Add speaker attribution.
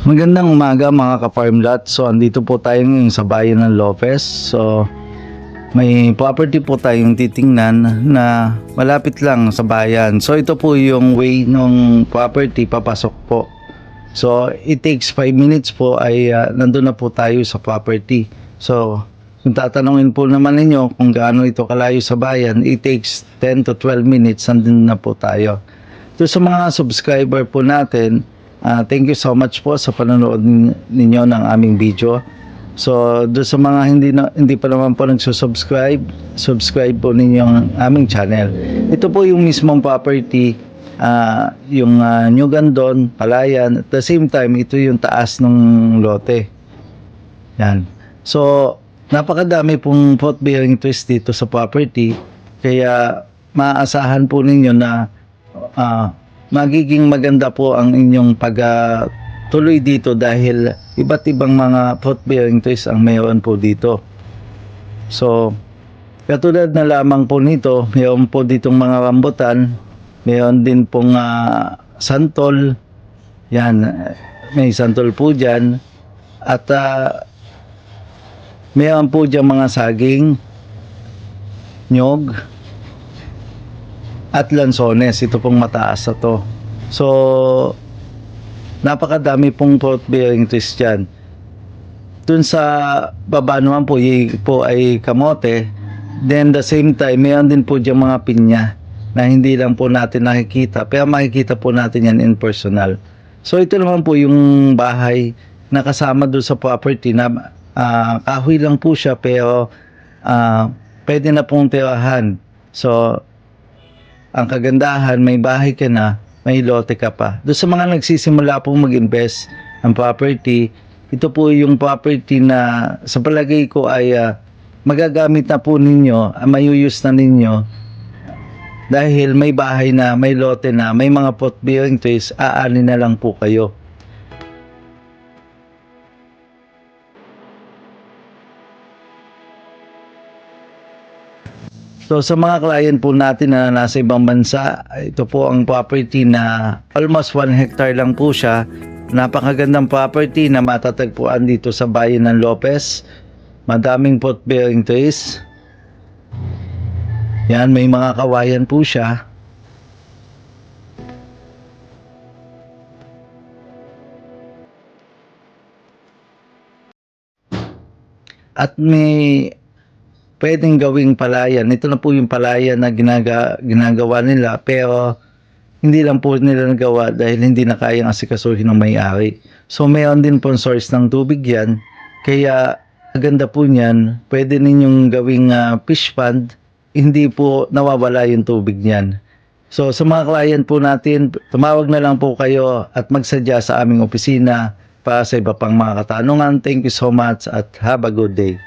Speaker 1: Magandang umaga mga ka-farmlat. So andito po tayo ngayon sa bayan ng Lopez. So may property po tayong titingnan na malapit lang sa bayan. So ito po yung way ng property papasok po. So it takes 5 minutes po ay nandun na po tayo sa property. So kung tatanungin po naman ninyo kung gaano ito kalayo sa bayan, it takes 10 to 12 minutes nandun na po tayo. So sa mga subscriber po natin, thank you so much po sa panonood ninyo ng aming video. So, doon sa mga hindi pa naman po nagsusubscribe, subscribe po ninyo ang aming channel. Ito po yung mismong property, yung New Gandon, Palayan. At the same time, ito yung taas ng lote. Yan. So, napakadami pong fruit bearing trees dito sa property. Kaya, maaasahan po ninyo na magiging maganda po ang inyong pagtuloy dito dahil iba't ibang mga fruit bearing trees ang mayroon po dito. So, katulad na lamang po nito, mayroon po ditong mga rambutan, mayroon din pong santol, yan, may santol po dyan, at mayroon po dyan mga saging, nyog, at lansones. Ito pong mataas na to. So, napakadami pong fruit bearing trees dyan. Dun sa baba naman po, ay kamote. Then the same time, mayroon din po dyan mga pinya na hindi lang po natin nakikita. Pero makikita po natin yan in personal. So, ito naman po yung bahay na kasama dun sa property na kahoy lang po siya pero pwede na pong tirahan. So, ang kagandahan, may bahay ka na, may lote ka pa. Doon sa mga nagsisimula pong mag-invest ng property, ito po yung property na sa palagay ko ay magagamit na po ninyo, mayuyus na ninyo dahil may bahay na, may lote na, may mga fruit bearing trees, aani na lang po kayo. So sa mga client po natin na nasa ibang bansa, ito po ang property na almost 1 hectare lang po siya. Napakagandang property na matatagpuan dito sa bayan ng Lopez. Madaming fruit bearing trees. Yan, may mga kawayan po siya. At may pwedeng gawing palayan. Ito na po yung palayan na ginagawa nila pero hindi lang po nila nagawa dahil hindi na kayang asikasuhin ng may-ari. So mayroon din po source ng tubig yan. Kaya maganda po niyan. Pwede ninyong gawing fish pond. Hindi po nawawala yung tubig niyan. So sa mga client po natin, tumawag na lang po kayo at magsadya sa aming opisina para sa iba pang mga katanungan. Thank you so much at have a good day.